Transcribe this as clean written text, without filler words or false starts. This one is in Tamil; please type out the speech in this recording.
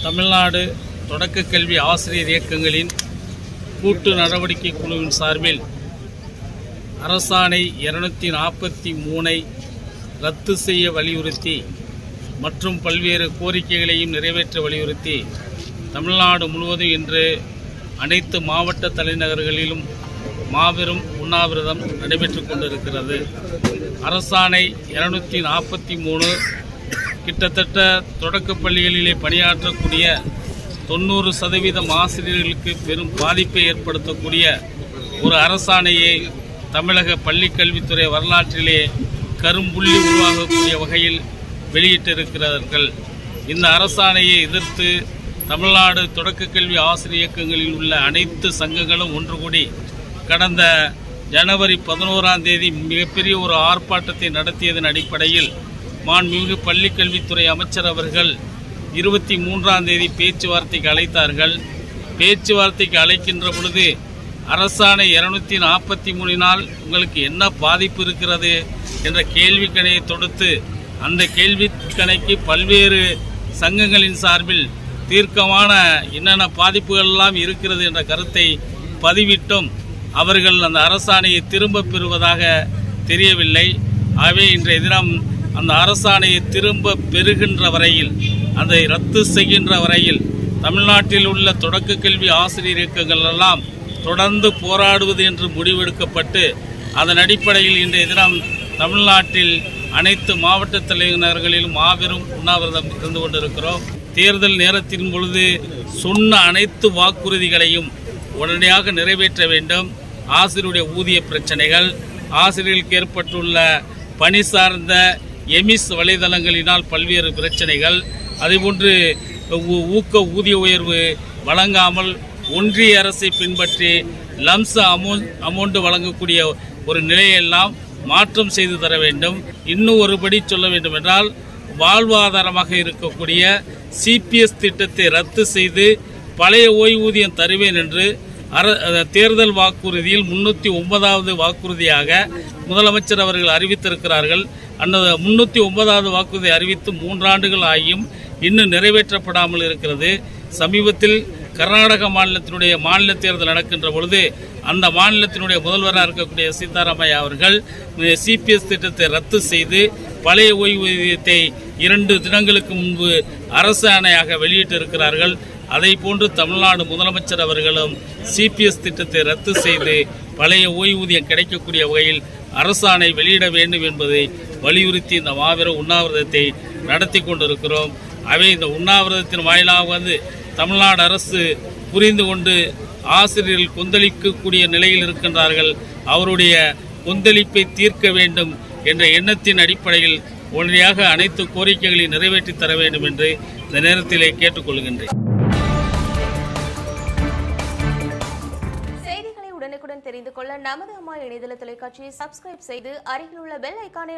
தமிழ்நாடு தொடக்க கல்வி ஆசிரியர் இயக்கங்களின் கூட்டு நடவடிக்கை குழுவின் சார்பில் அரசாணை 243 ரத்து செய்ய வலியுறுத்தி மற்றும் பல்வேறு கோரிக்கைகளையும் நிறைவேற்ற வலியுறுத்தி தமிழ்நாடு முழுவதும் இன்று அனைத்து மாவட்ட தலைநகர்களிலும் மாபெரும் உண்ணாவிரதம் நடைபெற்று கொண்டிருக்கிறது. அரசாணை 243 கிட்டத்தட்ட தொடக்கப் பள்ளிகளிலே பணியாற்றக்கூடிய 90% ஆசிரியர்களுக்கு பெரும் பாதிப்பை ஏற்படுத்தக்கூடிய ஒரு அரசாணையை தமிழக பள்ளிக்கல்வித்துறை வரலாற்றிலே கரும்புள்ளி உருவாகக்கூடிய வகையில் வெளியிட்டிருக்கிறார்கள். இந்த அரசாணையை எதிர்த்து தமிழ்நாடு தொடக்க கல்வி ஆசிரியர் இயக்கங்களில் உள்ள அனைத்து சங்கங்களும் ஒன்று கூடி கடந்த ஜனவரி 11ஆம் தேதி மிகப்பெரிய ஒரு ஆர்ப்பாட்டத்தை நடத்தியதன் அடிப்படையில் மாண்புமிகு பள்ளிக்கல்வித்துறை அமைச்சர் அவர்கள் 23ஆம் தேதி பேச்சுவார்த்தைக்கு அழைத்தார்கள். பேச்சுவார்த்தைக்கு அழைக்கின்ற பொழுது அரசாணை 243 உங்களுக்கு என்ன பாதிப்பு இருக்கிறது என்ற கேள்விக்கணையை தொடுத்து அந்த கேள்விக்கணைக்கு பல்வேறு சங்கங்களின் சார்பில் தீர்க்கமான என்னென்ன பாதிப்புகள் எல்லாம் இருக்கிறது என்ற கருத்தை பதிவிட்டும் அவர்கள் அந்த அரசாணையை திரும்ப பெறுவதாக தெரியவில்லை. ஆகவே இன்றைய தினம் அந்த அரசாணையை திரும்ப பெறுகின்ற வரையில், அதை ரத்து செய்கின்ற வரையில் தமிழ்நாட்டில் உள்ள தொடக்க கல்வி ஆசிரியர் இயக்கங்கள் எல்லாம் தொடர்ந்து போராடுவது என்று முடிவெடுக்கப்பட்டு அதன் அடிப்படையில் இன்றைய தினம் தமிழ்நாட்டில் அனைத்து மாவட்ட தலைநகர்களிலும் மாபெரும் உண்ணாவிரதம் இருந்து கொண்டிருக்கிறோம். தேர்தல் நேரத்தின் பொழுது சொன்ன அனைத்து வாக்குறுதிகளையும் உடனடியாக நிறைவேற்ற வேண்டும். ஆசிரியருடைய ஊதிய பிரச்சனைகள், ஆசிரியர்களுக்கு ஏற்பட்டுள்ள பணி சார்ந்த எமிஸ் வலைதளங்களினால் பல்வேறு பிரச்சனைகள், அதேபோன்று ஊக்க ஊதிய உயர்வு வழங்காமல் ஒன்றிய அரசை பின்பற்றி லம்ச அமௌண்ட் வழங்கக்கூடிய ஒரு நிலையெல்லாம் மாற்றம் செய்து தர வேண்டும். இன்னும் ஒருபடி சொல்ல வேண்டும் என்றால் வாழ்வாதாரமாக இருக்கக்கூடிய சிபிஎஸ் திட்டத்தை ரத்து செய்து பழைய ஓய்வூதியம் தருவேன் என்று தேர்தல் வாக்குறுதியில் 309வது வாக்குறுதியாக முதலமைச்சர் அவர்கள் அறிவித்திருக்கிறார்கள். அந்த 309வது வாக்குறுதி அறிவித்து 3 ஆண்டுகள் ஆகியும் இன்னும் நிறைவேற்றப்படாமல் இருக்கிறது. சமீபத்தில் கர்நாடக மாநிலத்தினுடைய மாநில தேர்தல் நடக்கின்ற பொழுது அந்த மாநிலத்தினுடைய முதல்வராக இருக்கக்கூடிய சீதாராமையா அவர்கள் சிபிஎஸ் திட்டத்தை ரத்து செய்து பழைய ஓய்வூதியத்தை 2 தினங்களுக்கு முன்பு அரசாணையாக வெளியிட்டிருக்கிறார்கள். அதை போன்று தமிழ்நாடு முதலமைச்சர் அவர்களும் சிபிஎஸ் திட்டத்தை ரத்து செய்து பழைய ஓய்வூதியம் கிடைக்கக்கூடிய வகையில் அரசாணை வெளியிட வேண்டும் என்பதை வலியுறுத்தி இந்த மாபெரும் உண்ணாவிரதத்தை நடத்தி கொண்டிருக்கிறோம். அவை இந்த உண்ணாவிரதத்தின் வாயிலாக தமிழ்நாடு அரசு புரிந்து கொண்டு ஆசிரியர்கள் கொந்தளிக்கக்கூடிய நிலையில் இருக்கின்றார்கள். அவருடைய கொந்தளிப்பை தீர்க்க வேண்டும் என்ற எண்ணத்தின் அடிப்படையில் உடனடியாக அனைத்து கோரிக்கைகளையும் நிறைவேற்றி தர வேண்டும் என்று இந்த நேரத்திலே கேட்டுக்கொள்கின்றேன். செய்திகளை உடனுக்குடன் தெரிந்து கொள்ள நமது அம்மா இணையதள தொலைக்காட்சியை சப்ஸ்கிரைப் செய்து அருகில் உள்ள பெல் ஐகானை